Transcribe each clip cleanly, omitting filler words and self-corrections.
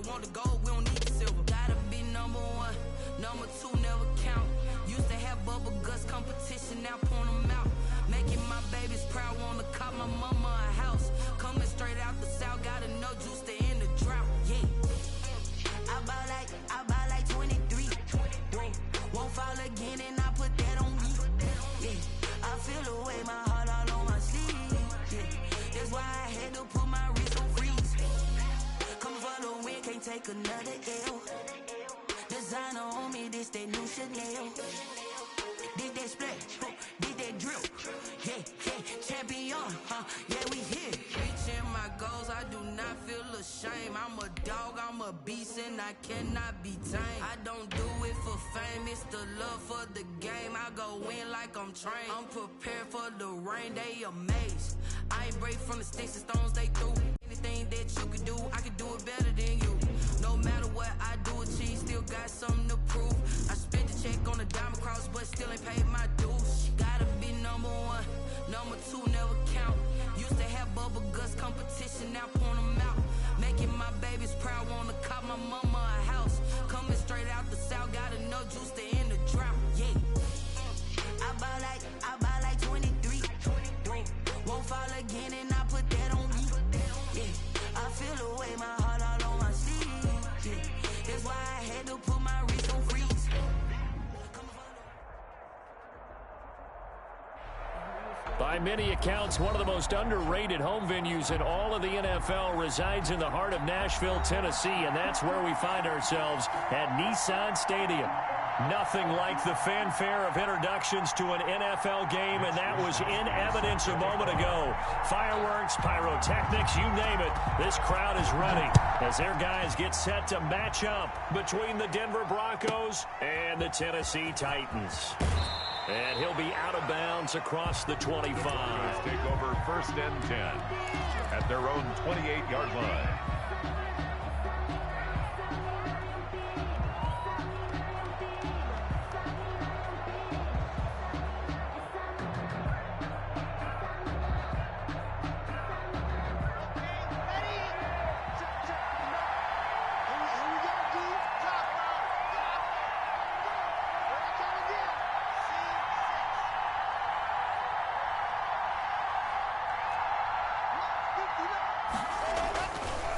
want the gold, we don't need the silver. Gotta be number one, number two never count. Used to have bubble guts competition, now point them out. Making my babies proud, wanna cop my mama a house. Coming straight out the south, gotta know juice to end the drought. Yeah. I buy like 23. Whoa. Won't fall again and I put that on me. Yeah. I feel the way, my heart all on my sleeve. Yeah. That's why I had to put my wrist on freeze. Coming for the win, can't take another L. Designer on me, this that new Chanel. Did that splash, did that drill. Yeah, champion, yeah, we here. Reaching my goals, I do not feel ashamed. I'm a dog, I'm a beast, and I cannot be tamed. I don't do it for fame, it's the love for the game. I go in like I'm trained. I'm prepared for the rain, they amazed. I ain't break from the sticks and stones they threw. Anything that you can do, I can do it better than you. No matter what I do achieve, still got something to prove. I spent the check on the diamond cross, but still ain't paid my dues. Gotta be number one, number two never count. Used to have bubble guts competition, now point them out. Making my babies proud, wanna cop my mama a house. Coming straight out the south, gotta know juice to end the drought. Yeah. I buy like 23. Won't fall again and I put that on me. Yeah. I feel the way, my heart all on my sleeve. Yeah. That's why I had to put my wrist on freeze. By many accounts, one of the most underrated home venues in all of the NFL resides in the heart of Nashville, Tennessee, and that's where we find ourselves at Nissan Stadium. Nothing like the fanfare of introductions to an NFL game, and that was in evidence a moment ago. Fireworks, pyrotechnics, you name it. This crowd is ready as their guys get set to match up between the Denver Broncos and the Tennessee Titans. And he'll be out of bounds across the 25. Take over 1st and 10 at their own 28-yard line.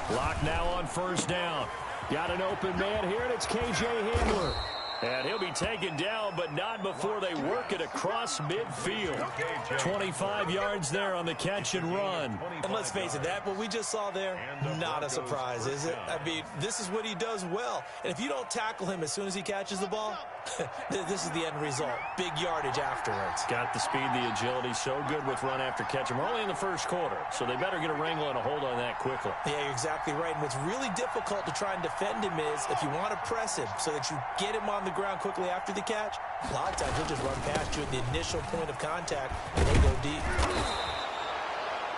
Clock now on 1st down. Got an open man here, and it's K.J. Hamler. And he'll be taken down, but not before they work it across midfield. 25 yards there on the catch and run. And let's face it, what we just saw there, not a surprise, is it? I mean, this is what he does well. And if you don't tackle him as soon as he catches the ball, this is the end result. Big yardage afterwards. Got the speed, the agility, so good with run after catch. And we're only in the first quarter, so they better get a wrangle and a hold on that quickly. Yeah, you're exactly right. And what's really difficult to try and defend him is if you want to press him so that you get him on the ground quickly after the catch, a lot of times he'll just run past you at the initial point of contact and they go deep.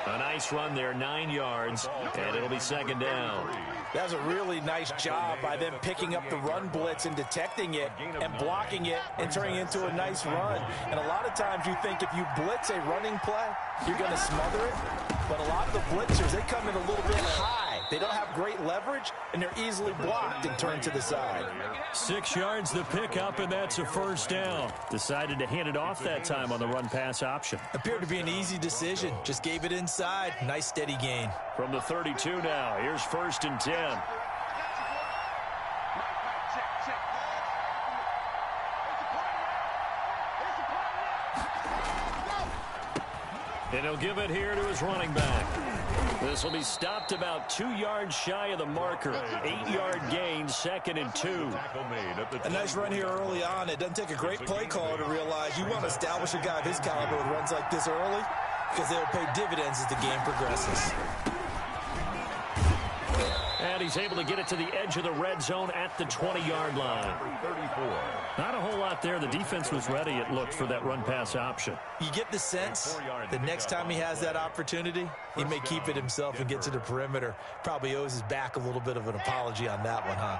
A nice run there, 9 yards, and it'll be 2nd down. That was a really nice job by them picking up the run blitz and detecting it and blocking it and turning it into a nice run. And a lot of times you think if you blitz a running play, you're going to smother it. But a lot of the blitzers, they come in a little bit high. They don't have great leverage, and they're easily blocked and turned to the side. 6 yards the pickup, and that's a 1st down. Decided to hand it off that time on the run-pass option. Appeared to be an easy decision. Just gave it inside. Nice steady gain. From the 32 now, here's 1st and 10. And he'll give it here to his running back. This will be stopped about 2 yards shy of the marker. 8-yard gain, 2nd and 2. A nice run here early on. It doesn't take a great play caller to realize you want to establish a guy of his caliber with runs like this early because they'll pay dividends as the game progresses. And he's able to get it to the edge of the red zone at the 20-yard line. 34. Not a whole lot there. The defense was ready, it looked, for that run-pass option. You get the sense the next time he has that opportunity, he may keep it himself and get to the perimeter. Probably owes his back a little bit of an apology on that one, huh?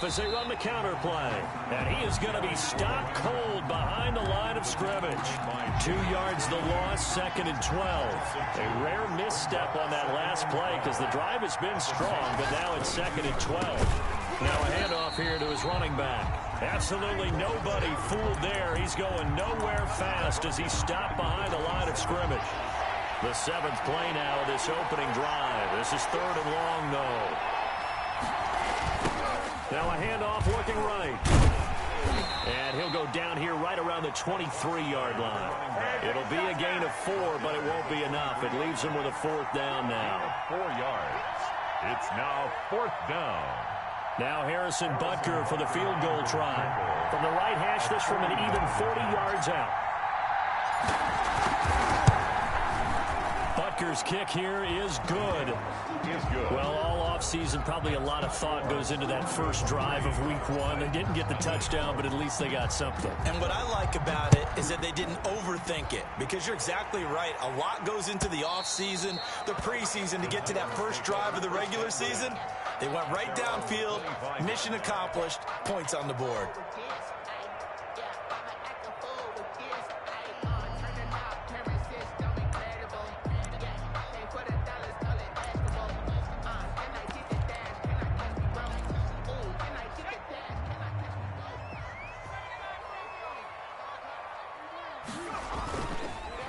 off as they run the counter play. And he is going to be stopped cold behind the line of scrimmage. 2 yards the loss, 2nd and 12. A rare misstep on that last play because the drive has been strong, but now it's 2nd and 12. Now a handoff here to his running back. Absolutely nobody fooled there. He's going nowhere fast as he's stopped behind the line of scrimmage. The 7th play now of this opening drive. This is 3rd and long, though. Now a handoff looking right. And he'll go down here right around the 23-yard line. It'll be a gain of 4, but it won't be enough. It leaves him with a 4th down now. 4 yards. It's now 4th down. Now Harrison Butker for the field goal try. From the right hash, this from an even 40 yards out. Butker's kick here is good. Well, all offseason, probably a lot of thought goes into that first drive of week 1. They didn't get the touchdown, but at least they got something. And what I like about it is that they didn't overthink it, because you're exactly right. A lot goes into the offseason, the preseason, to get to that first drive of the regular season. They went right downfield, mission accomplished, points on the board.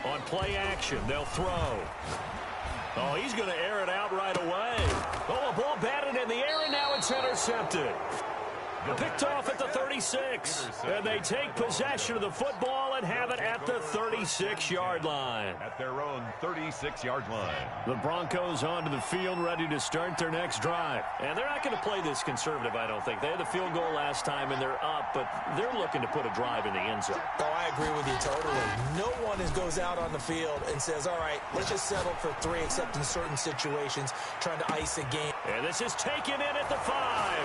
On play action, they'll throw. Oh, he's going to air it out right away. Oh, a ball batted in the air, and now it's intercepted. Picked off at the 36. And they take possession of the football and have it at the 36-yard line. At their own 36-yard line. The Broncos onto the field, ready to start their next drive. And they're not going to play this conservative, I don't think. They had the field goal last time, and they're up, but they're looking to put a drive in the end zone. Oh, I agree with you totally. No one goes out on the field and says, all right, let's just settle for 3, except in certain situations, trying to ice a game. And this is taken in at the 5.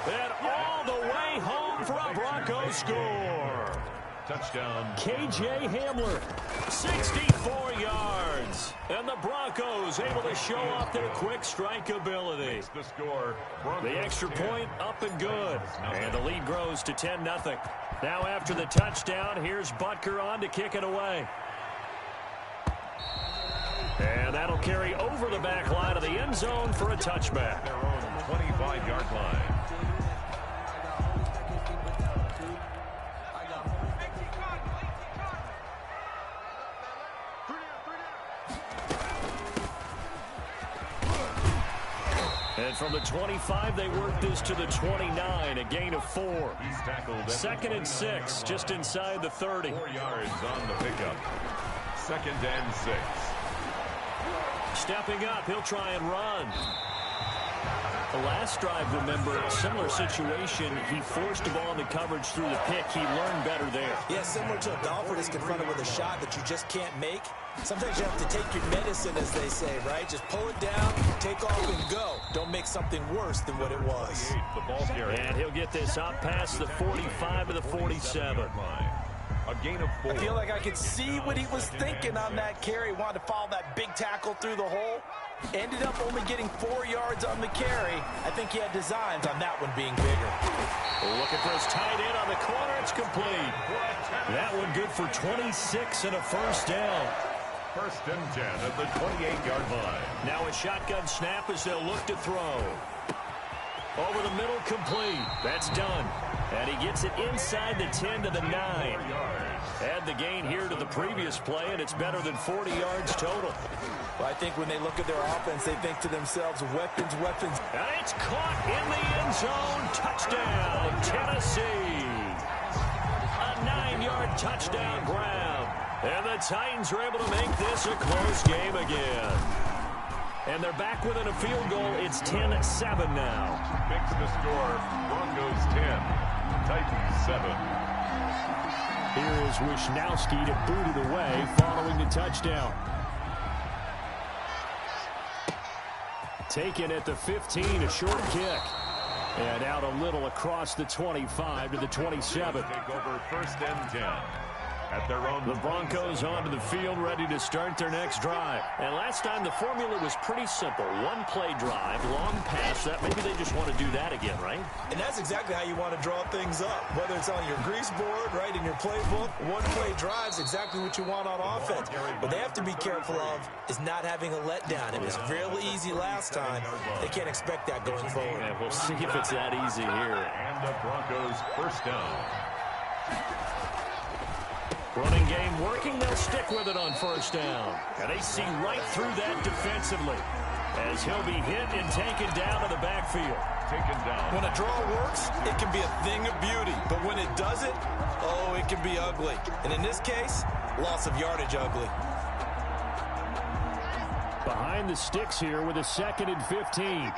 And all the way home for a Broncos score. Touchdown. K.J. Hamler, 64 yards. And the Broncos able to show off their quick strike ability. The score. The extra point up and good. And the lead grows to 10-0. Now after the touchdown, here's Butker on to kick it away. And that'll carry over the back line of the end zone for a touchback. Their own 25-yard line. And from the 25, they work this to the 29, a gain of 4. He's tackled. 2nd and 6, just inside the 30. 4 yards on the pickup. 2nd and 6. Stepping up, he'll try and run. The last drive, remember, similar situation. He forced the ball into coverage through the pick. He learned better there. Yeah, similar to a golfer that's confronted with a shot that you just can't make. Sometimes you have to take your medicine, as they say, right? Just pull it down, take off, and go. Don't make something worse than what it was. The ball carrier. And he'll get this up past the 45 to the 47. A gain of 4. I feel like I could see what he was thinking on that carry. Wanted to follow that big tackle through the hole. Ended up only getting 4 yards on the carry. I think he had designs on that one being bigger. Looking for his tight end on the corner. It's complete. That one good for 26 and a first down. 1st and 10 at the 28-yard line. Now a shotgun snap as they'll look to throw. Over the middle, complete. That's done. And he gets it inside the 10 to the 9. Add the gain here to the previous play, and it's better than 40 yards total. Well, I think when they look at their offense, they think to themselves, weapons, weapons. And it's caught in the end zone. Touchdown, Tennessee. A 9-yard touchdown grab. And the Titans are able to make this a close game again. And they're back within a field goal. It's 10-7 now. Makes the score. Broncos 10. Titans 7. Here is Wisnowski to boot it away following the touchdown. Taken at the 15, a short kick. And out a little across the 25 to the 27. Take over 1st and 10. at their own. The Broncos onto the field, ready to start their next drive. And last time the formula was pretty simple. One play drive, long pass. That maybe they just want to do that again, right? And that's exactly how you want to draw things up. Whether it's on your grease board, right, in your playbook, one play drive is exactly what you want on offense. What they have to be careful of is not having a letdown. It was real easy last time. They can't expect that going forward. And we'll see if it's that easy here. And the Broncos first down. Running game working, they'll stick with it on first down. And they see right through that defensively as he'll be hit and taken down to the backfield. Taken down. When a draw works, it can be a thing of beauty. But when it doesn't, oh, it can be ugly. And in this case, loss of yardage ugly. Behind the sticks here with a 2nd and 15.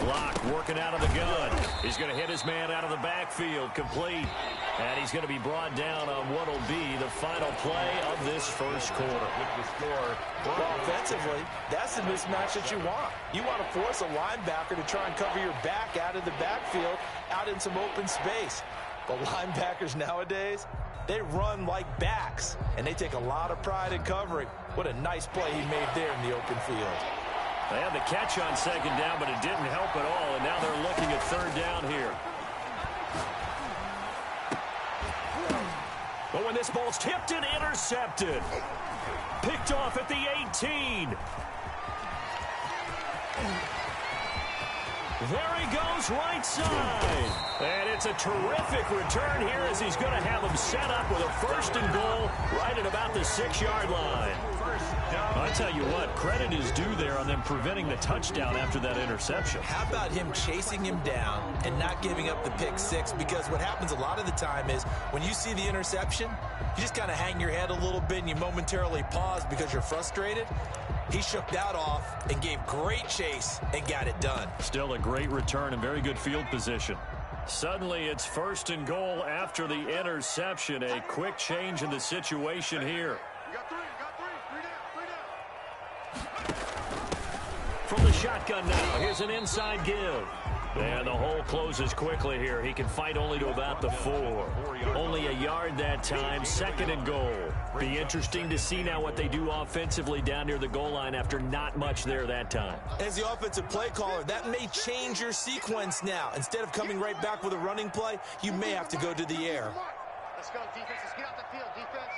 Block working out of the gun. He's going to hit his man out of the backfield, complete. And he's going to be brought down on what will be the final play of this first quarter. With the score. Well, offensively, that's the mismatch that you want. You want to force a linebacker to try and cover your back out of the backfield, out in some open space. But linebackers nowadays, they run like backs, and they take a lot of pride in covering. What a nice play he made there in the open field. They had the catch on 2nd down, but it didn't help at all, and now they're looking at 3rd down here. But when this ball's tipped and intercepted, picked off at the 18. There he goes, right side. And it's a terrific return here as he's going to have him set up with a 1st and goal right at about the 6-yard line. I tell you what, credit is due there on them preventing the touchdown after that interception. How about him chasing him down and not giving up the pick six? Because what happens a lot of the time is when you see the interception, you just kind of hang your head a little bit and you momentarily pause because you're frustrated. He shook that off and gave great chase and got it done. Still a great return and very good field position. Suddenly it's 1st and goal after the interception. A quick change in the situation here. From the shotgun now, here's an inside give. And the hole closes quickly here. He can fight only to about the 4. Only a yard that time, 2nd and goal. Be interesting to see now what they do offensively down near the goal line after not much there that time. As the offensive play caller, that may change your sequence now. Instead of coming right back with a running play, you may have to go to the air. Let's go, defense. Let's get out the field, defense.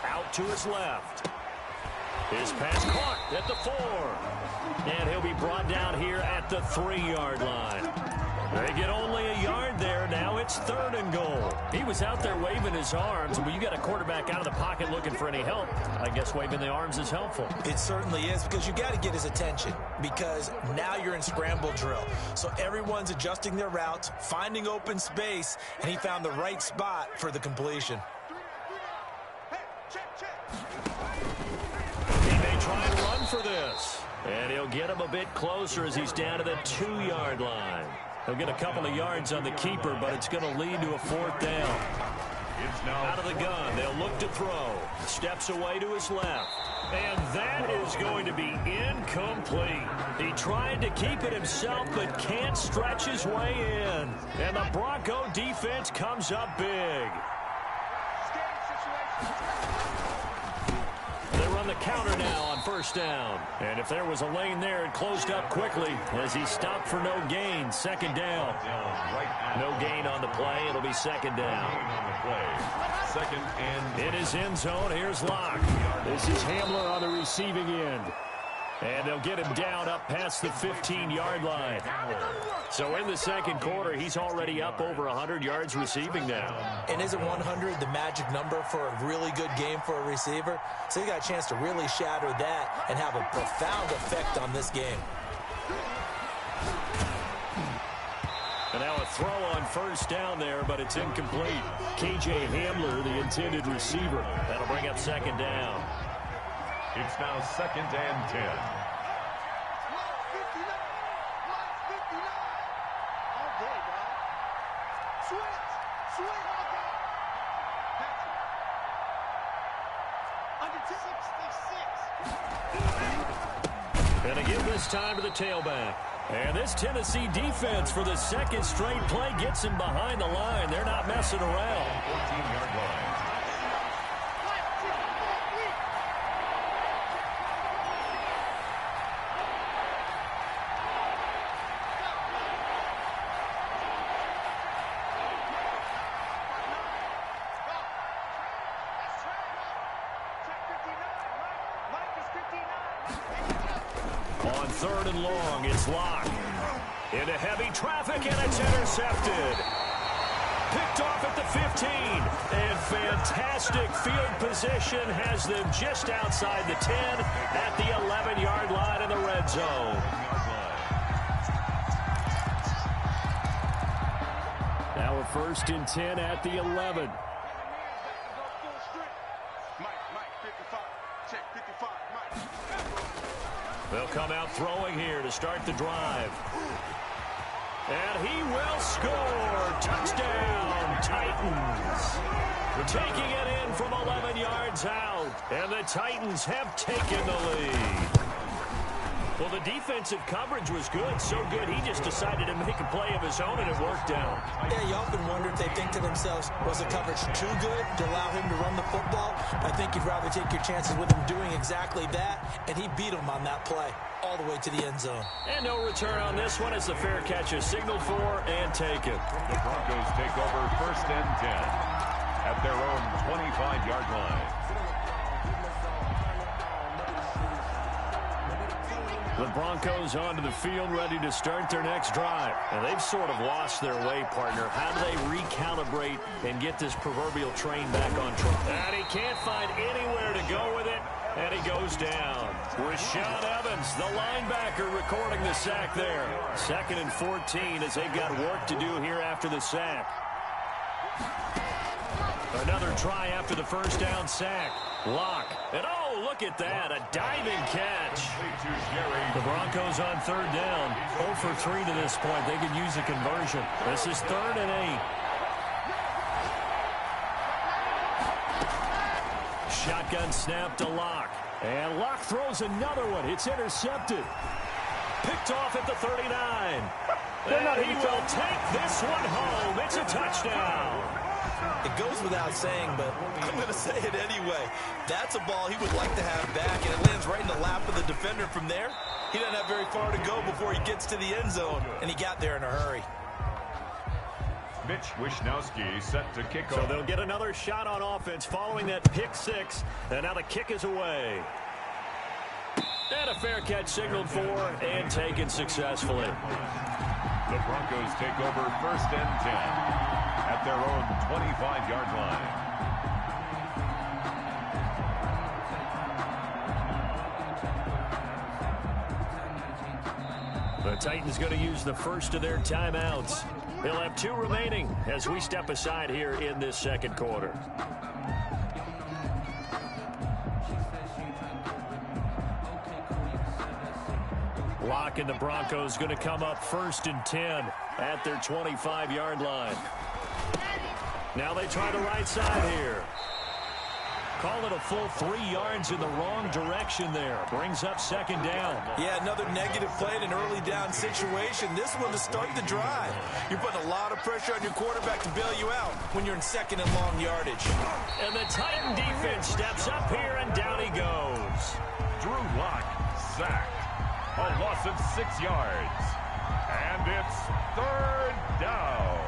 Out to his left. His pass caught at the 4. And he'll be brought down here at the 3-yard line. They get only a yard there. Now it's 3rd and goal. He was out there waving his arms. When you got a quarterback out of the pocket looking for any help, I guess waving the arms is helpful. It certainly is, because you got to get his attention, because now you're in scramble drill. So everyone's adjusting their routes, finding open space, and he found the right spot for the completion. He may try and run for this. And he'll get him a bit closer as he's down to the 2-yard line. He'll get a couple of yards on the keeper, but it's going to lead to a 4th down. It's now out of the gun. They'll look to throw. Steps away to his left. And that is going to be incomplete. He tried to keep it himself, but can't stretch his way in. And the Bronco defense comes up big. They run the counter now on 1st down. And if there was a lane there, it closed up quickly as he stopped for no gain. 2nd down. No gain on the play. It'll be 2nd down. on the play. 2nd and in his end zone, here's Locke. This is Hamler on the receiving end. And they'll get him down up past the 15-yard line. So in the 2nd quarter, he's already up over 100 yards receiving now. And isn't 100 the magic number for a really good game for a receiver? So he got a chance to really shatter that and have a profound effect on this game. And now a throw on 1st down there, but it's incomplete. KJ Hamler, the intended receiver. That'll bring up 2nd down. it's now 2nd and 10. Switch all day. Patrick. Under And to give this time to the tailback. And this Tennessee defense for the second straight play gets him behind the line. They're not messing around. 14-yard line. On third and long, it's Locke. Into heavy traffic, and it's intercepted. Picked off at the 15. And fantastic field position has them just outside the 10 at the 11-yard line in the red zone. Now a 1st and 10 at the 11. They'll come out throwing here to start the drive. And he will score. Touchdown, Titans. Taking it in from 11 yards out. And the Titans have taken the lead. Well, the defensive coverage was good, so good he just decided to make a play of his own, and it worked out. Yeah, you often wonder if they think to themselves, was the coverage too good to allow him to run the football? I think you'd rather take your chances with him doing exactly that, and he beat him on that play all the way to the end zone. And no return on this one as the fair catch is signaled for and taken. The Broncos take over 1st and 10 at their own 25-yard line. The Broncos onto the field, ready to start their next drive. And they've sort of lost their way, partner. How do they recalibrate and get this proverbial train back on track? And he can't find anywhere to go with it, and he goes down. Rashaan Evans, the linebacker, recording the sack there. 2nd and 14 as they've got work to do here after the sack. Another try after the 1st down sack. Locke. And oh, look at that. A diving catch. The Broncos on 3rd down. 0 for 3 to this point. They could use a conversion. This is 3rd and 8. Shotgun snap to Locke. And Locke throws another one. It's intercepted. Picked off at the 39. And he will take this one home. It's a touchdown. It goes without saying, but I'm going to say it anyway. That's a ball he would like to have back, and it lands right in the lap of the defender from there. He doesn't have very far to go before he gets to the end zone, and he got there in a hurry. Mitch Wishnowsky set to kick off. So they'll get another shot on offense following that pick 6, and now the kick is away. And a fair catch signaled for and taken successfully. The Broncos take over 1st and 10 at their own 25-yard line. The Titans going to use the first of their timeouts. They'll have 2 remaining as we step aside here in this 2nd quarter. Locke and the Broncos going to come up 1st and 10 at their 25-yard line. Now they try the right side here. Call it a full 3 yards in the wrong direction there. Brings up 2nd down. Yeah, another negative play in an early down situation. This one to start the drive. You're putting a lot of pressure on your quarterback to bail you out when you're in 2nd and long yardage. And the Titan defense steps up here, and down he goes. Drew Locke sacked. A loss of 6 yards. And it's 3rd down.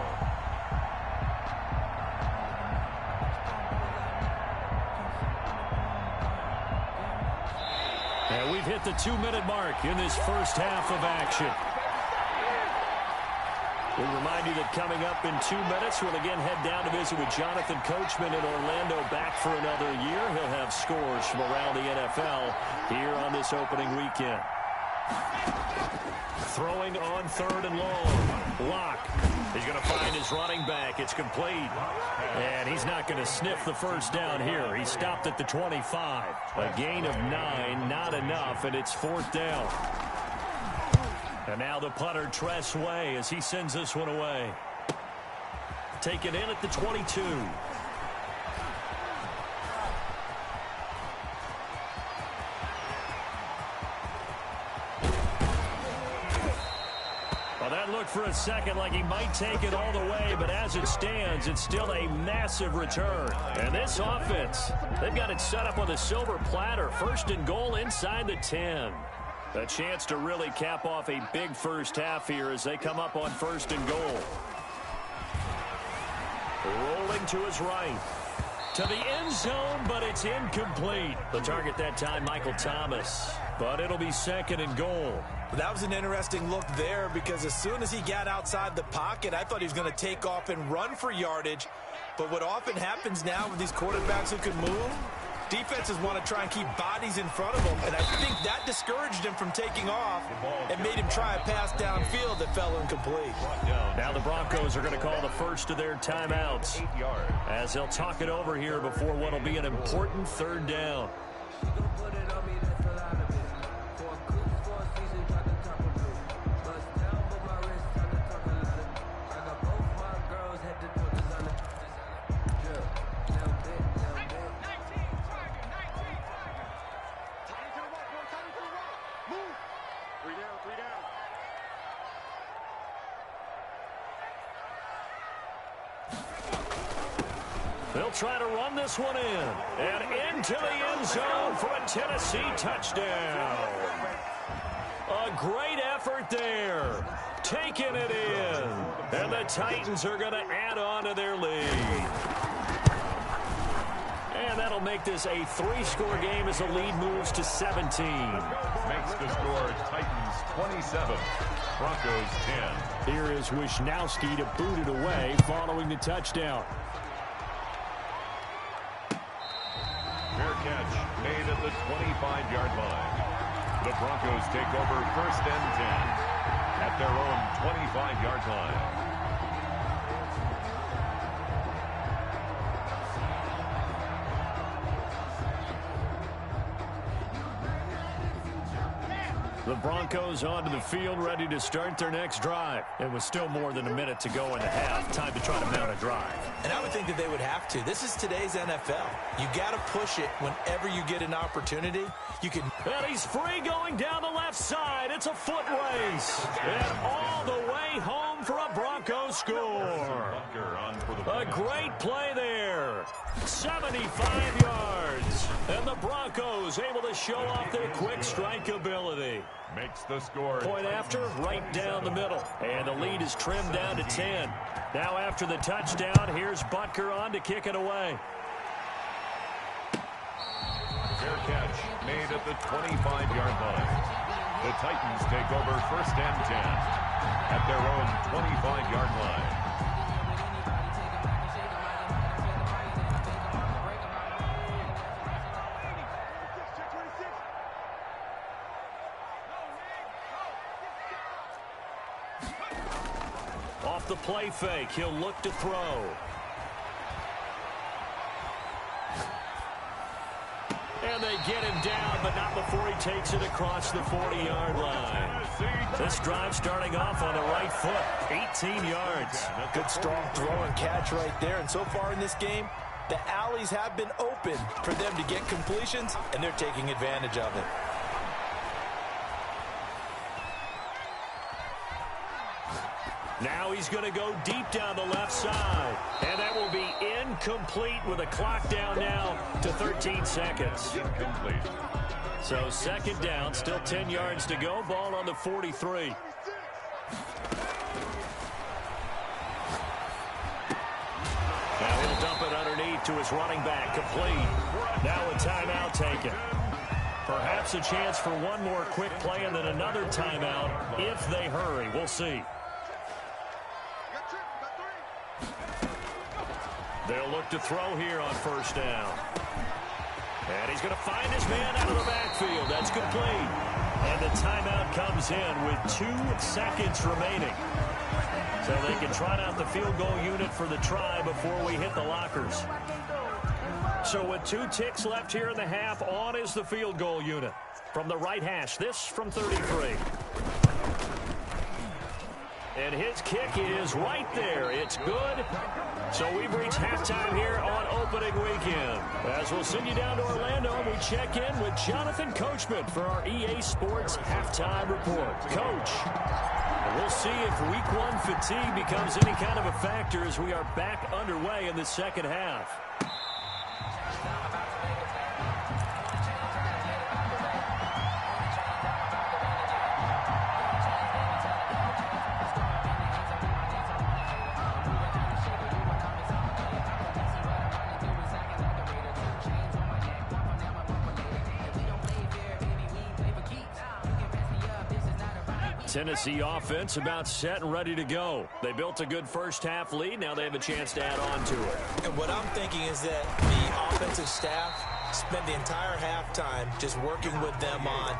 And we've hit the 2-minute mark in this first half of action. We remind you that coming up in 2 minutes, we'll again head down to visit with Jonathan Coachman in Orlando, back for another year. He'll have scores from around the NFL here on this opening weekend. Throwing on 3rd and long. Locke. He's going to find his running back. It's complete. And he's not going to sniff the 1st down here. He stopped at the 25. A gain of 9, not enough, and it's 4th down. And now the punter, Tress Way, as he sends this one away. Taken in at the 22. That looked for a second like he might take it all the way, but as it stands, it's still a massive return. And this offense, they've got it set up on the silver platter. 1st and goal inside the 10. A chance to really cap off a big first half here as they come up on 1st and goal. Rolling to his right. To the end zone, but it's incomplete. The target that time, Michael Thomas. But it'll be 2nd and goal. That was an interesting look there because as soon as he got outside the pocket, I thought he was going to take off and run for yardage. But what often happens now with these quarterbacks who can move, defenses want to try and keep bodies in front of them. And I think that discouraged him from taking off and made him try a pass downfield that fell incomplete. Now the Broncos are going to call the first of their timeouts as they'll talk it over here before what will be an important 3rd down. They'll try to run this one in. And into the end zone for a Tennessee touchdown. A great effort there. Taking it in. And the Titans are going to add on to their lead. And that'll make this a 3-score game as the lead moves to 17. Makes the score Titans 27, Broncos 10. Here is Wisnowski to boot it away following the touchdown. Fair catch made at the 25-yard line. The Broncos take over 1st and 10 at their own 25-yard line. The Broncos onto the field, ready to start their next drive. It was still more than a minute to go in the half. Time to try to mount a drive. And I would think that they would have to. This is today's NFL. You got to push it whenever you get an opportunity. You can. And he's free going down the left side. It's a foot race. And all the way home for a Broncos score. A great play there. 75 yards. And the Broncos able to show off their quick strike ability. Makes the score. Point after, right down the middle. And the lead is trimmed down to 10. Now after the touchdown, here's Butker on to kick it away. Fair catch made at the 25-yard line. The Titans take over 1st and 10 at their own 25-yard line. Off the play fake, he'll look to throw. And they get him down, but not before he takes it across the 40-yard line. This drive starting off on the right foot, 18 yards. Good strong throw and catch right there. And so far in this game, the alleys have been open for them to get completions, and they're taking advantage of it. Now he's going to go deep down the left side. And that will be incomplete with a clock down now to 13 seconds. Incomplete. So 2nd down, still 10 yards to go. Ball on the 43. Now he'll dump it underneath to his running back, complete. Now a timeout taken. Perhaps a chance for one more quick play and then another timeout if they hurry. We'll see. They'll look to throw here on 1st down. And he's going to find his man out of the backfield. That's complete. And the timeout comes in with 2 seconds remaining. So they can trot out the field goal unit for the try before we hit the lockers. So with 2 ticks left here in the half, on is the field goal unit. From the right hash, this from 33. And his kick is right there. It's good. So we've reached halftime here on opening weekend. As we'll send you down to Orlando, we check in with Jonathan Coachman for our EA Sports Halftime Report. Coach. And we'll see if week one fatigue becomes any kind of a factor as we are back underway in the second half. Tennessee offense about set and ready to go. They built a good first half lead. Now they have a chance to add on to it. And what I'm thinking is that the offensive staff spent the entire halftime just working with them on,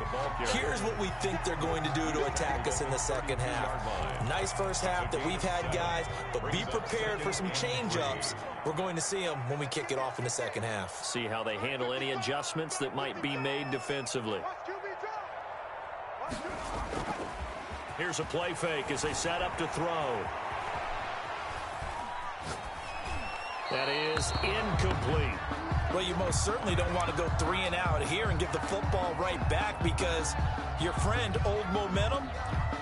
here's what we think they're going to do to attack us in the second half. Nice first half that we've had, guys, but be prepared for some change-ups. We're going to see them when we kick it off in the second half. See how they handle any adjustments that might be made defensively. Here's a play fake as they set up to throw. That is incomplete. Well, you most certainly don't want to go 3 and out here and give the football right back, because your friend, Old Momentum,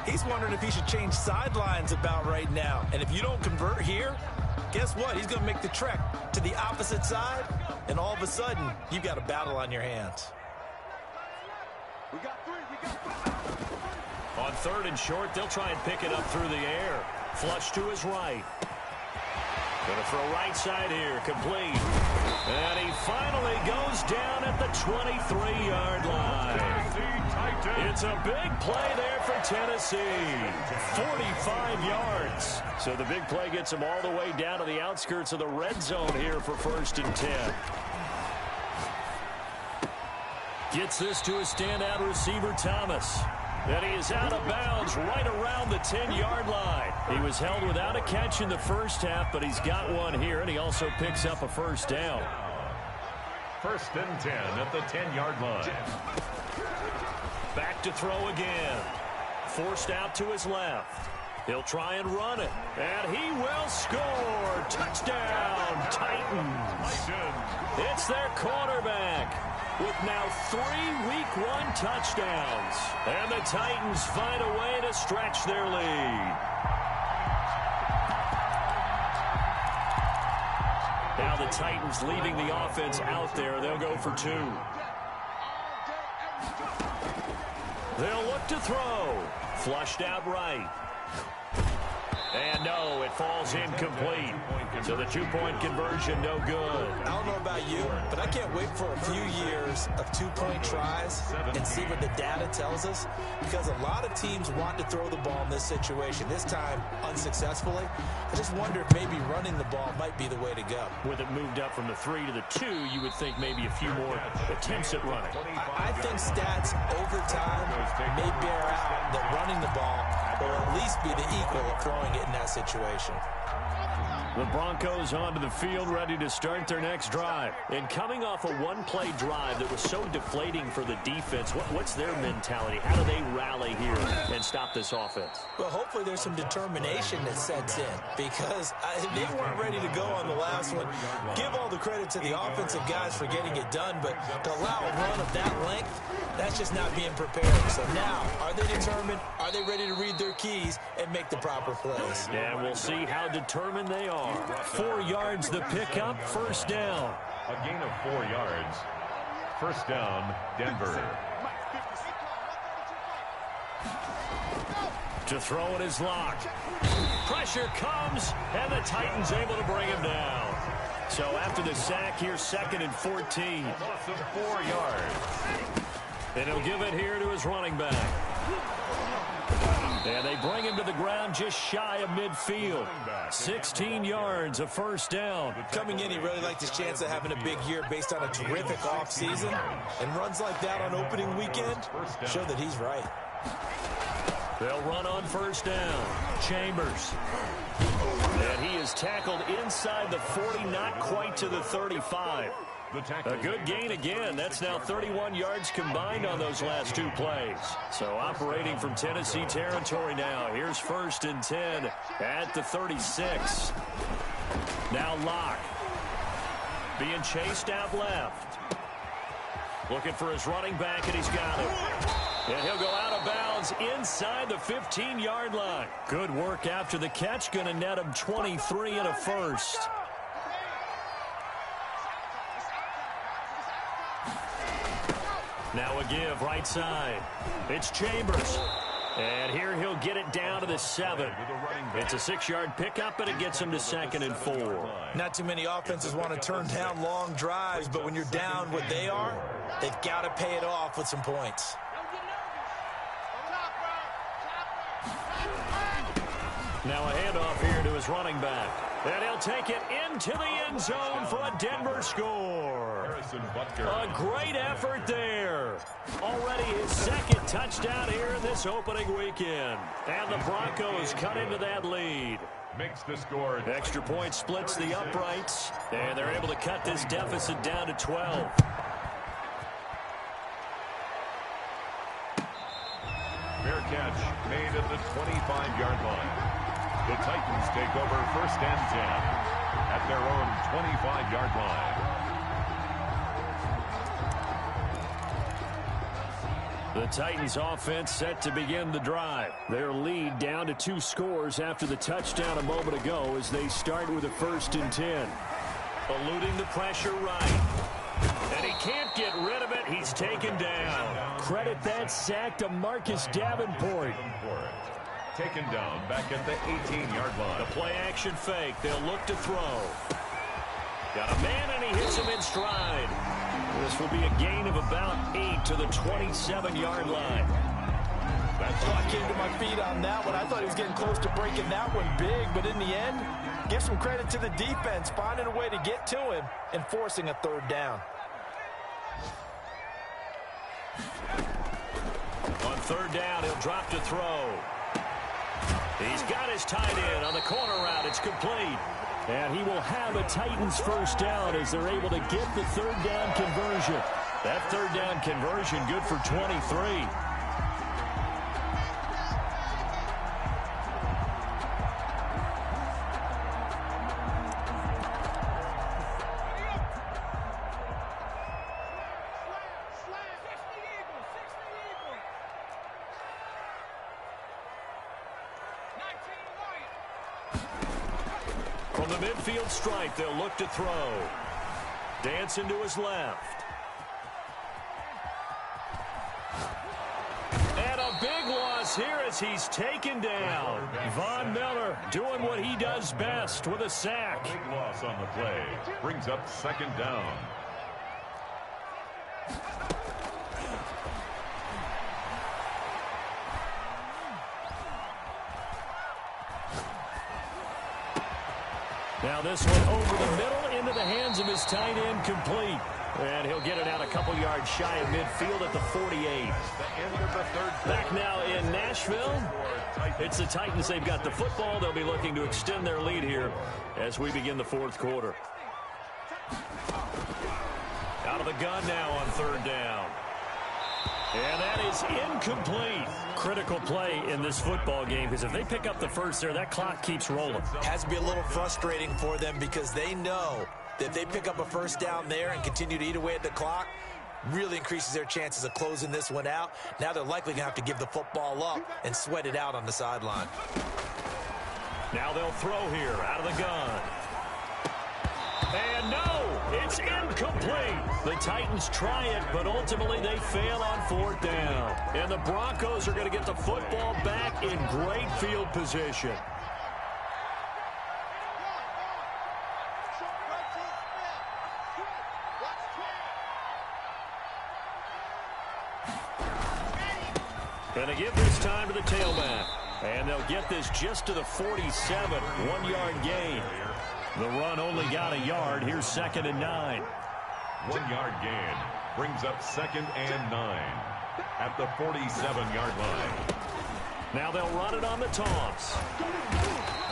he's wondering if he should change sidelines about right now. And if you don't convert here, guess what? He's going to make the trek to the opposite side, and all of a sudden, you've got a battle on your hands. We got 3. We got 5. On third and short, they'll try and pick it up through the air. Flush to his right. Going to throw right side here, complete. And he finally goes down at the 23-yard line. It's a big play there for Tennessee. 45 yards. So the big play gets him all the way down to the outskirts of the red zone here for 1st and 10. Gets this to his standout receiver, Thomas. And he is out of bounds right around the 10-yard line. He was held without a catch in the first half, but he's got one here, and he also picks up a first down. 1st and 10 at the 10-yard line. Back to throw again. Forced out to his left. He'll try and run it. And he will score. Touchdown, Titans. It's their quarterback with now 3 week 1 touchdowns. And the Titans find a way to stretch their lead. Now the Titans leaving the offense out there. They'll go for 2. They'll look to throw. Flushed out right. And no, it falls incomplete. So the 2-point conversion, no good. I don't know about you, but I can't wait for a few years of 2-point tries and see what the data tells us, because a lot of teams want to throw the ball in this situation. This time, unsuccessfully. I just wonder if maybe running the ball might be the way to go. With it moved up from the 3 to the 2, you would think maybe a few more attempts at running. I think stats over time may bear out that running the ball will at least be the equal of throwing it in that situation. The Broncos onto the field, ready to start their next drive. And coming off a one-play drive that was so deflating for the defense, what's their mentality? How do they rally here and stop this offense? Well, hopefully there's some determination that sets in, because they weren't ready to go on the last one. Give all the credit to the offensive guys for getting it done, but to allow a run of that length, that's just not being prepared. So now, are they determined? Are they ready to read their keys and make the proper plays? And we'll see how determined they are. 4 yards the pickup, first down. A gain of 4 yards. First down, Denver. To throw it is locked. Pressure comes, and the Titans able to bring him down. So after the sack here, 2nd and 14. Loss of 4 yards. And he'll give it here to his running back. And they bring him to the ground just shy of midfield. 16 yards, a first down. Coming in, he really liked his chance of having a big year based on a terrific offseason. And runs like that on opening weekend show that he's right. They'll run on first down. Chambers. And he is tackled inside the 40, not quite to the 35. A good gain again. That's now 31 yards combined on those last 2 plays. So operating from Tennessee territory now. Here's 1st and 10 at the 36. Now Locke. Being chased out left. Looking for his running back, and he's got him. And he'll go out of bounds inside the 15-yard line. Good work after the catch. Going to net him 23 and a first. Now a give right side. It's Chambers. And here he'll get it down to the 7. It's a 6-yard pickup, but it gets him to 2nd and 4. Not too many offenses want to turn down long drives, but when you're down what they are, they've got to pay it off with some points. Now a handoff here to his running back. And he'll take it into the end zone for a Denver score. A great effort there. Already his 2nd touchdown here in this opening weekend. And the Broncos cut into that lead. Makes the score. Extra point splits the uprights. And they're able to cut this deficit down to 12. Fair catch made at the 25-yard line. The Titans take over 1st and 10 at their own 25-yard line. The Titans offense set to begin the drive. Their lead down to 2 scores after the touchdown a moment ago as they start with a 1st and 10. Eluding the pressure right. And he can't get rid of it. He's taken down. Credit that sack to Marcus Davenport. Taken down back at the 18-yard line. The play action fake. They'll look to throw. Got a man and he hits him in stride. This will be a gain of about 8 to the 27-yard line. I came to my feet on that one. I thought he was getting close to breaking that one big, but in the end, give some credit to the defense, finding a way to get to him and forcing a 3rd down. On 3rd down, he'll drop to throw. He's got his tight end on the corner route. It's complete. And he will have a Titans 1st down as they're able to get the 3rd down conversion. That 3rd down conversion good for 23. From the midfield stripe, they'll look to throw. Dancing to his left. And a big loss here as he's taken down. Von Miller doing what he does best with a sack. Big loss on the play. Brings up 2nd down. Now this one over the middle into the hands of his tight end, complete. And he'll get it out a couple yards shy of midfield at the 48. Back now in Nashville. It's the Titans. They've got the football. They'll be looking to extend their lead here as we begin the 4th quarter. Out of the gun now on 3rd down. And that is incomplete. Critical play in this football game because if they pick up the 1st there, that clock keeps rolling. Has to be a little frustrating for them because they know that if they pick up a 1st down there and continue to eat away at the clock, really increases their chances of closing this one out. Now they're likely going to have to give the football up and sweat it out on the sideline. Now they'll throw here out of the gun. And no, it's incomplete. The Titans try it, but ultimately they fail on 4th down. And the Broncos are going to get the football back in great field position. Going to give this time to the tailback. And they'll get this just to the 47, 1-yard gain. The run only got a yard. Here's 2nd and 9. 1-yard gain brings up 2nd and 9 at the 47-yard line. Now they'll run it on the toss.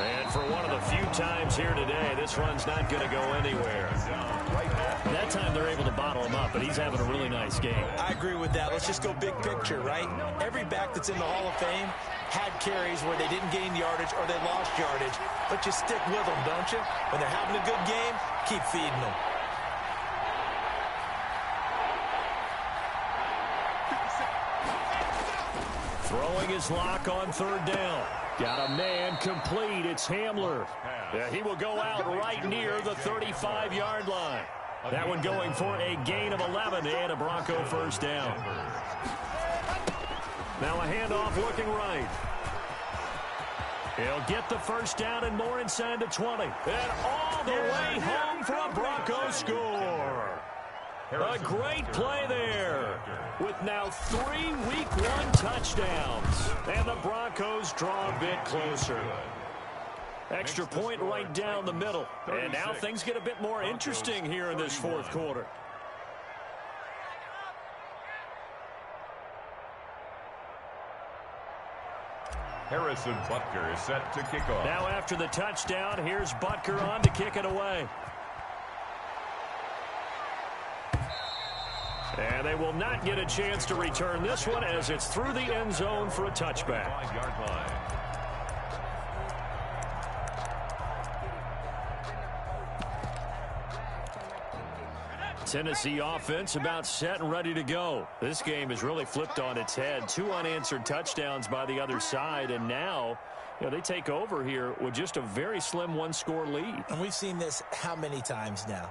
And for one of the few times here today, this run's not going to go anywhere. That time they're able to bottle him up, but he's having a really nice game. I agree with that. Let's just go big picture, right? Every back that's in the Hall of Fame had carries where they didn't gain yardage or they lost yardage, but you stick with them, don't you? When they're having a good game, keep feeding them. Throwing his lock on third down. Got a man complete. It's Hamler. Yeah, he will go out right near the 35-yard line. That one going for a gain of 11 and a Bronco first down. Now a handoff looking right. He'll get the first down and more inside the 20. And all the way home for a Bronco score. A great play there with now 3 Week 1 touchdowns. And the Broncos draw a bit closer. Extra point right down the middle. And now things get a bit more interesting here in this fourth quarter. Harrison Butker is set to kick off. Now after the touchdown, here's Butker on to kick it away. And they will not get a chance to return this one as it's through the end zone for a touchback. 5-yard line. Tennessee offense about set and ready to go. This game is really flipped on its head. 2 unanswered touchdowns by the other side, and now they take over here with just a very slim 1-score lead. And we've seen this how many times now?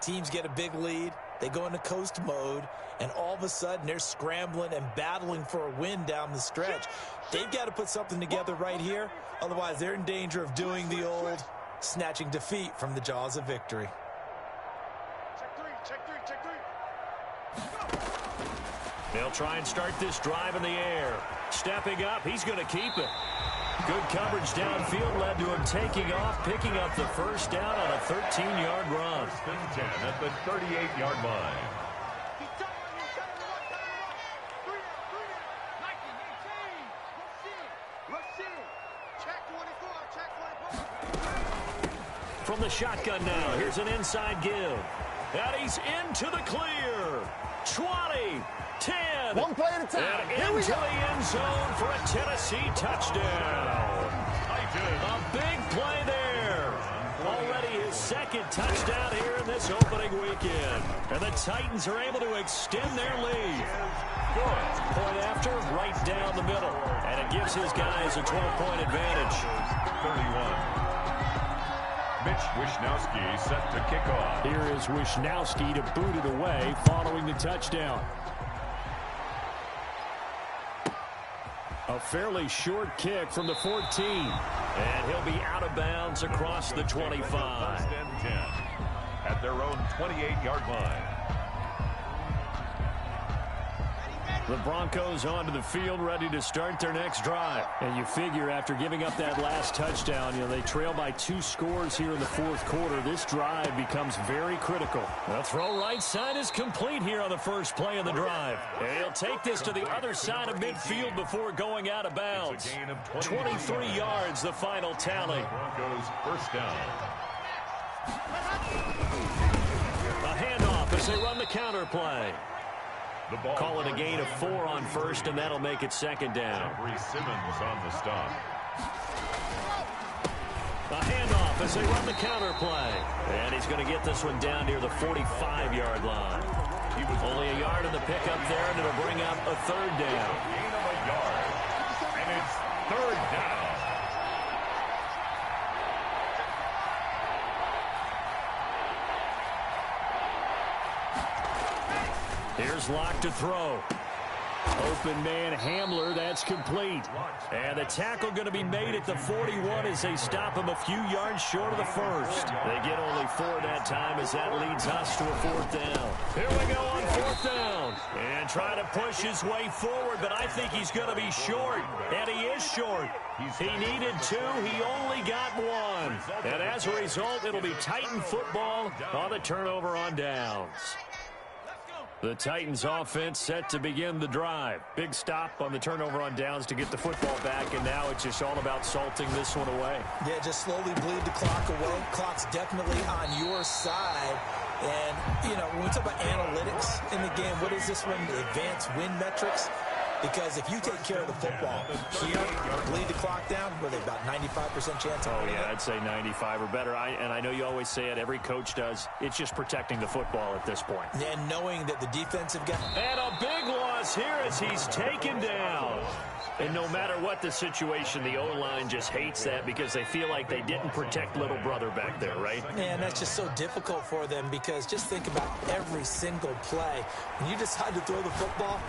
Teams get a big lead, they go into coast mode, and all of a sudden they're scrambling and battling for a win down the stretch. They've got to put something together right here, otherwise they're in danger of doing the old snatching defeat from the jaws of victory. They'll try and start this drive in the air. Stepping up, he's going to keep it. Good coverage downfield led to him taking off, picking up the first down on a 13-yard run. 10 at the 38-yard line. From the shotgun now, here's an inside give. And he's into the clear. 20, 10. One play at a time. And into the end zone for a Tennessee touchdown. A big play there. Already his second touchdown here in this opening weekend. And the Titans are able to extend their lead. Point after, right down the middle. And it gives his guys a 12-point advantage. 31. Mitch Wishnowsky set to kick off. Here is Wishnowsky to boot it away following the touchdown. A fairly short kick from the 14. And he'll be out of bounds across the 25. First and 10 at their own 28-yard line. The Broncos onto the field ready to start their next drive. And you figure after giving up that last touchdown, they trail by 2 scores here in the fourth quarter. This drive becomes very critical. The throw right side is complete here on the first play of the drive. And he'll take this to the other side of midfield before going out of bounds. 23 yards, the final tally. Broncos first down. A handoff as they run the counter play. Call it a gain of 4 on first, and that'll make it second down. Jeffrey Simmons on the stop. A handoff as they run the counter play. And he's going to get this one down near the 45-yard line. He was only a yard in the pickup there, and it'll bring up a third down. Gain of a yard. And it's third down. Here's Locke to throw. Open man Hamler, that's complete. And the tackle going to be made at the 41 as they stop him a few yards short of the first. They get only 4 that time as that leads us to a fourth down. Here we go on fourth down. And trying to push his way forward, but I think he's going to be short. And he is short. He needed 2. He only got 1. And as a result, it'll be Titan football on the turnover on downs. The Titans offense set to begin the drive. Big stop on the turnover on downs to get the football back, and now it's just all about salting this one away. Yeah, just slowly bleed the clock away. Clock's definitely on your side. And, when we talk about analytics in the game, what is this one? The advanced win metrics? Because if you take care of the football here, bleed the clock down, were they about 95% chance of winning? Yeah, I'd say 95 or better. And I know you always say it, every coach does. It's just protecting the football at this point. And knowing that the defensive guy... And a big loss here as he's taken down. And no matter what the situation, the O-line just hates that because they feel like they didn't protect little brother back there, right? Man, that's just so difficult for them because just think about every single play. When you decide to throw the football,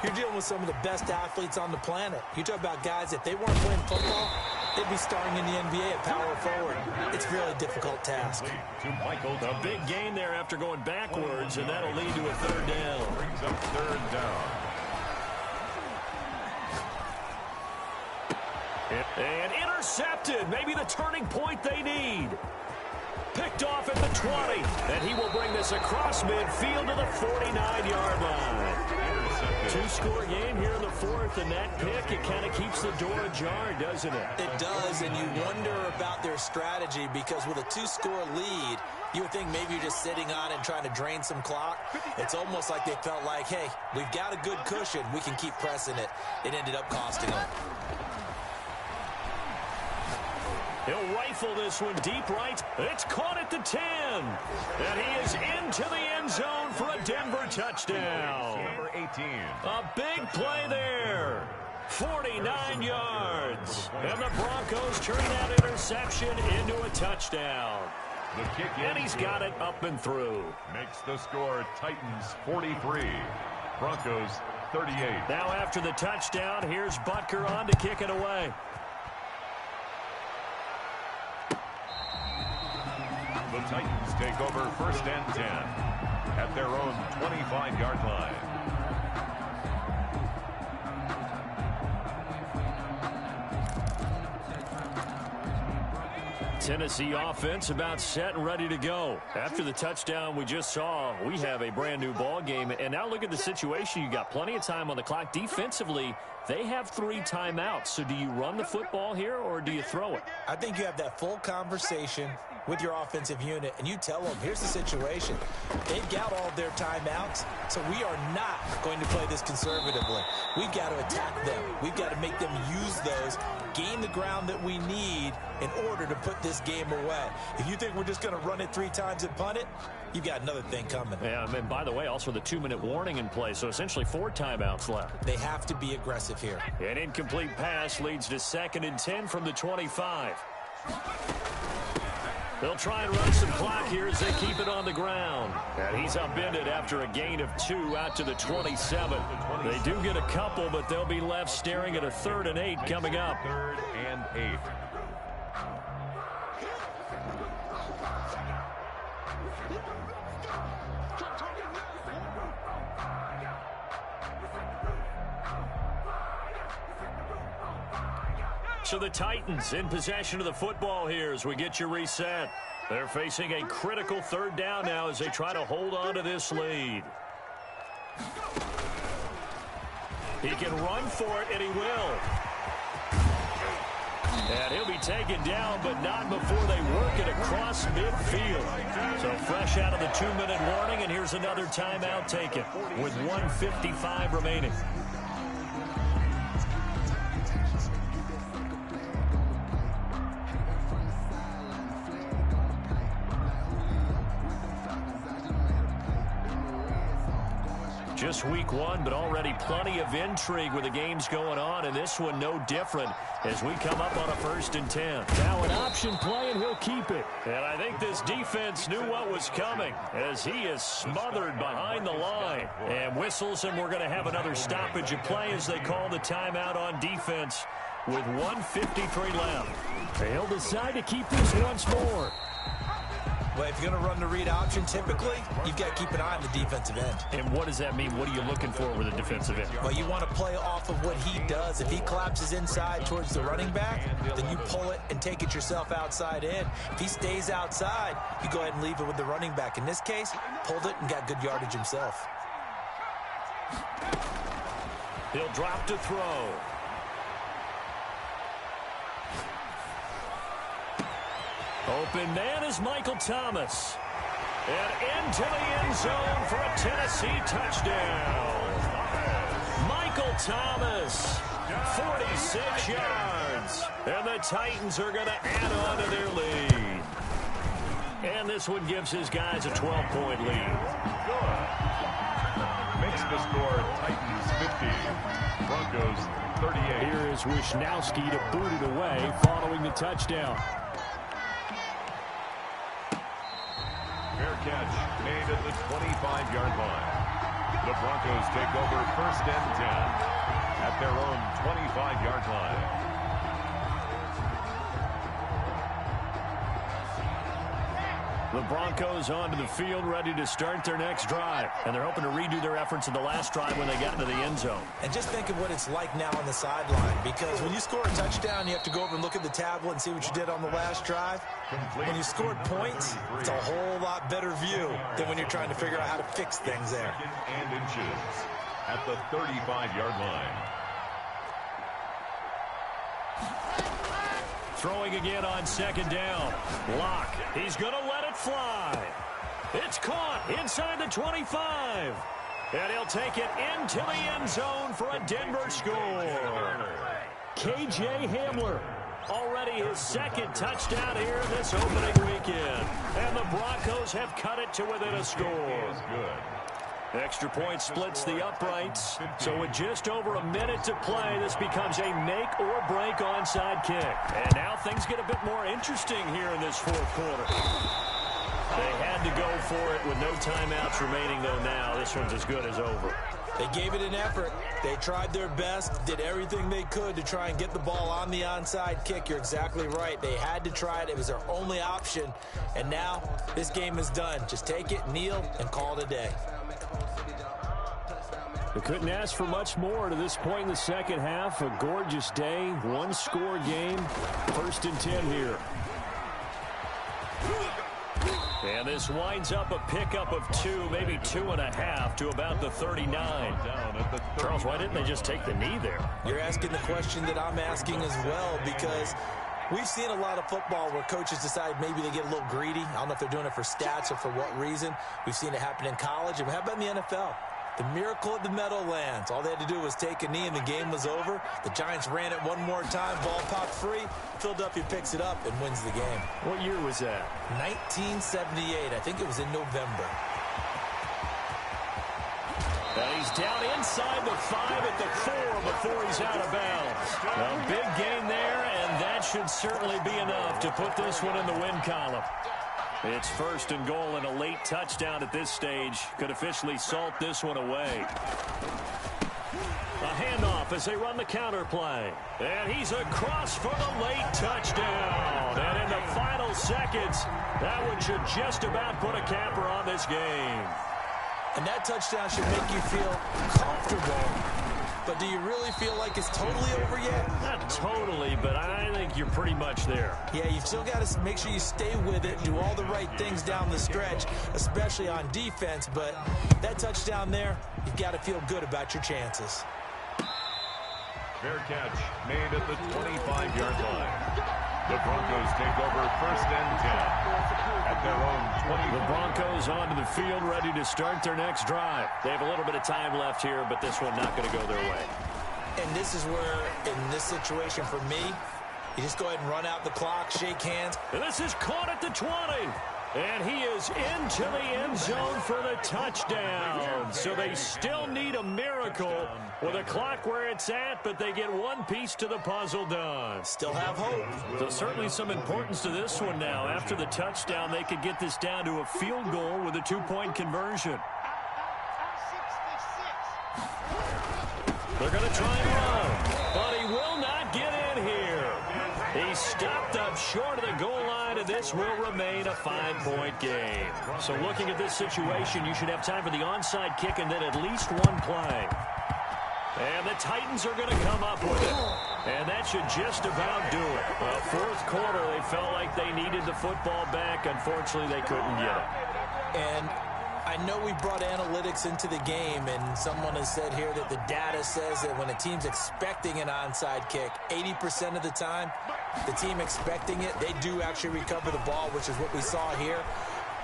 you're dealing with some of the best athletes on the planet. You talk about guys, if they weren't playing football, they'd be starring in the NBA at power forward. It's a really difficult task. A big gain there after going backwards, and that'll lead to a third down. Brings up third down. And intercepted. Maybe the turning point they need. Picked off at the 20. And he will bring this across midfield to the 49-yard line. Two-score game here in the fourth, and that pick, it kind of keeps the door ajar, doesn't it? It does, and you wonder about their strategy because with a two-score lead, you would think maybe you're just sitting on it and trying to drain some clock. It's almost like they felt like, hey, we've got a good cushion. We can keep pressing it. It ended up costing them. He'll rifle this one deep right. It's caught at the 10. And he is into the end zone for a Denver touchdown. Number 18. A big play there. 49 yards. And the Broncos turn that interception into a touchdown. The kick in. And he's got it up and through. Makes the score Titans 43. Broncos 38. Now after the touchdown, here's Butker on to kick it away. The Titans take over first and 10 at their own 25-yard line. Tennessee offense about set and ready to go. After the touchdown we just saw, we have a brand new ball game. And now look at the situation. You got plenty of time on the clock. Defensively, they have 3 timeouts. So do you run the football here or do you throw it? I think you have that full conversation with your offensive unit, and you tell them, here's the situation. They've got all their timeouts, so we are not going to play this conservatively. We've got to attack them. We've got to make them use those, gain the ground that we need in order to put this game away. If you think we're just going to run it 3 times and punt it, you've got another thing coming. Yeah, and by the way, also the 2-minute warning in play, so essentially 4 timeouts left. They have to be aggressive here. An incomplete pass leads to 2nd and 10 from the 25. They'll try and run some clock here as they keep it on the ground. And he's upended after a gain of 2 out to the 27. They do get a couple, but they'll be left staring at a 3rd and 8 coming up. 3rd and 8. So the Titans in possession of the football here as we get you reset. They're facing a critical 3rd down now as they try to hold on to this lead. He can run for it, and he will. And he'll be taken down, but not before they work it across midfield. So fresh out of the 2-minute warning, and here's another timeout taken with 1:55 remaining. Just week 1, but already plenty of intrigue with the games going on, and this one no different as we come up on a 1st and 10. Now an option play, and he'll keep it. And I think this defense knew what was coming as he is smothered behind the line. And whistles, and we're going to have another stoppage of play as they call the timeout on defense with 1:53 left. They'll decide to keep this once more. Well, if you're going to run the read option, typically, you've got to keep an eye on the defensive end. And what does that mean? What are you looking for with a defensive end? Well, you want to play off of what he does. If he collapses inside towards the running back, then you pull it and take it yourself outside in. If he stays outside, you go ahead and leave it with the running back. In this case, pulled it and got good yardage himself. He'll drop to throw. Open man is Michael Thomas. And into the end zone for a Tennessee touchdown. Michael Thomas, 46 yards. And the Titans are going to add on to their lead. And this one gives his guys a 12-point lead. Good. Makes the score Titans 50, Broncos 38. Here is Wisnowski to boot it away following the touchdown. Fair catch made at the 25-yard line. The Broncos take over 1st and 10 at their own 25-yard line. The Broncos onto the field, ready to start their next drive. And they're hoping to redo their efforts in the last drive when they got into the end zone. And just think of what it's like now on the sideline, because when you score a touchdown, you have to go over and look at the tablet and see what you did on the last drive. When you scored points, it's a whole lot better view than when you're trying to figure out how to fix things there. And inches at the 35-yard line. Throwing again on 2nd down. Locke. He's going to let it fly. It's caught inside the 25. And he'll take it into the end zone for a Denver score. K.J. Hamler. Already his 2nd touchdown here this opening weekend. And the Broncos have cut it to within a score. Good. Extra point splits the uprights. So with just over a minute to play, this becomes a make or break onside kick. And now things get a bit more interesting here in this 4th quarter. They had to go for it with no timeouts remaining, though now this one's as good as over. They gave it an effort. They tried their best, did everything they could to try and get the ball on the onside kick. You're exactly right. They had to try it. It was their only option. And now this game is done. Just take it, kneel, and call it a day. They couldn't ask for much more to this point in the second half. A gorgeous day, one-score game, 1st and 10 here. And this winds up a pickup of 2, maybe 2.5 to about the 39. Charles, why didn't they just take the knee there? You're asking the question that I'm asking as well, because we've seen a lot of football where coaches decide maybe they get a little greedy. I don't know if they're doing it for stats or for what reason. We've seen it happen in college. And how about in the NFL? The miracle at the Meadowlands. All they had to do was take a knee and the game was over. The Giants ran it one more time. Ball popped free. Philadelphia picks it up and wins the game. What year was that? 1978. I think it was in November. And he's down inside the 5 at the 4 before he's out of bounds. A big gain there, and that should certainly be enough to put this one in the win column. It's 1st and goal, and a late touchdown at this stage could officially salt this one away. A handoff as they run the counter play. And he's across for the late touchdown. And in the final seconds, that one should just about put a capper on this game. And that touchdown should make you feel comfortable. But do you really feel like it's totally over yet? Not totally, but I think you're pretty much there. Yeah, you've still got to make sure you stay with it, do all the right things down the stretch, especially on defense. But that touchdown there, you've got to feel good about your chances. Fair catch made at the 25-yard line. The Broncos take over 1st and 10 at their own 20. The Broncos onto the field, ready to start their next drive. They have a little bit of time left here, but this one not going to go their way. And this is where, in this situation for me, you just go ahead and run out the clock, shake hands. And this is caught at the 20. And he is into the end zone for the touchdown. So they still need a miracle with a clock where it's at, but they get one piece to the puzzle done. Still have hope. So certainly some importance to this one now. After the touchdown, they could get this down to a field goal with a 2-point conversion. They're going to try and run, but he will not get in here. He stopped up short of the goal line, and this will remain a 5-point game. So looking at this situation, you should have time for the onside kick and then at least one play. And the Titans are going to come up with it. And that should just about do it. Well, 4th quarter, they felt like they needed the football back. Unfortunately, they couldn't get it. And I know we brought analytics into the game, and someone has said here that the data says that when a team's expecting an onside kick, 80% of the time, the team expecting it, they do actually recover the ball, which is what we saw here.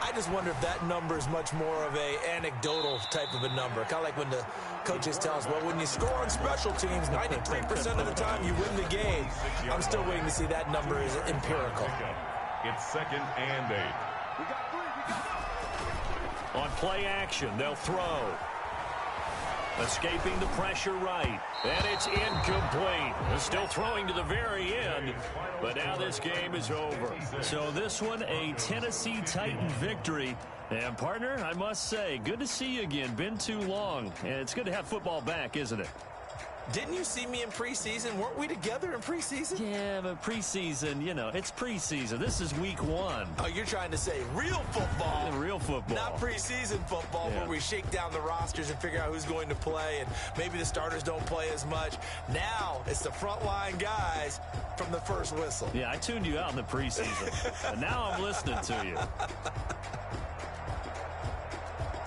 I just wonder if that number is much more of a anecdotal type of a number. Kind of like when the coaches tell us, well, when you score on special teams, 93% of the time you win the game. I'm still waiting to see that number is empirical. It's 2nd and 8. We got 3. We got 3. On play action, they'll throw. Escaping the pressure right. And it's incomplete. Still throwing to the very end. But now this game is over. So this one, a Tennessee Titan victory. And, partner, I must say, good to see you again. Been too long. And it's good to have football back, isn't it? Didn't you see me in preseason? Weren't we together in preseason? Yeah, but preseason, you know, it's preseason. This is week 1. Oh, you're trying to say real football. Yeah, real football. Not preseason football where we shake down the rosters and figure out who's going to play, and maybe the starters don't play as much. Now it's the frontline guys from the first whistle. Yeah, I tuned you out in the preseason. And now I'm listening to you.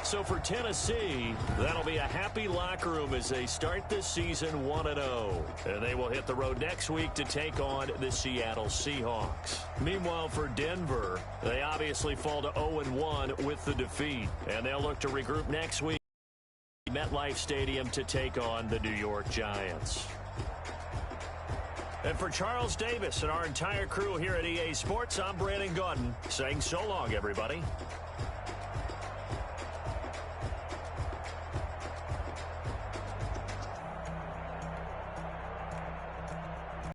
So for Tennessee, that'll be a happy locker room as they start this season 1-0. And they will hit the road next week to take on the Seattle Seahawks. Meanwhile, for Denver, they obviously fall to 0-1 with the defeat. And they'll look to regroup next week at MetLife Stadium to take on the New York Giants. And for Charles Davis and our entire crew here at EA Sports, I'm Brandon Gaudin saying so long, everybody.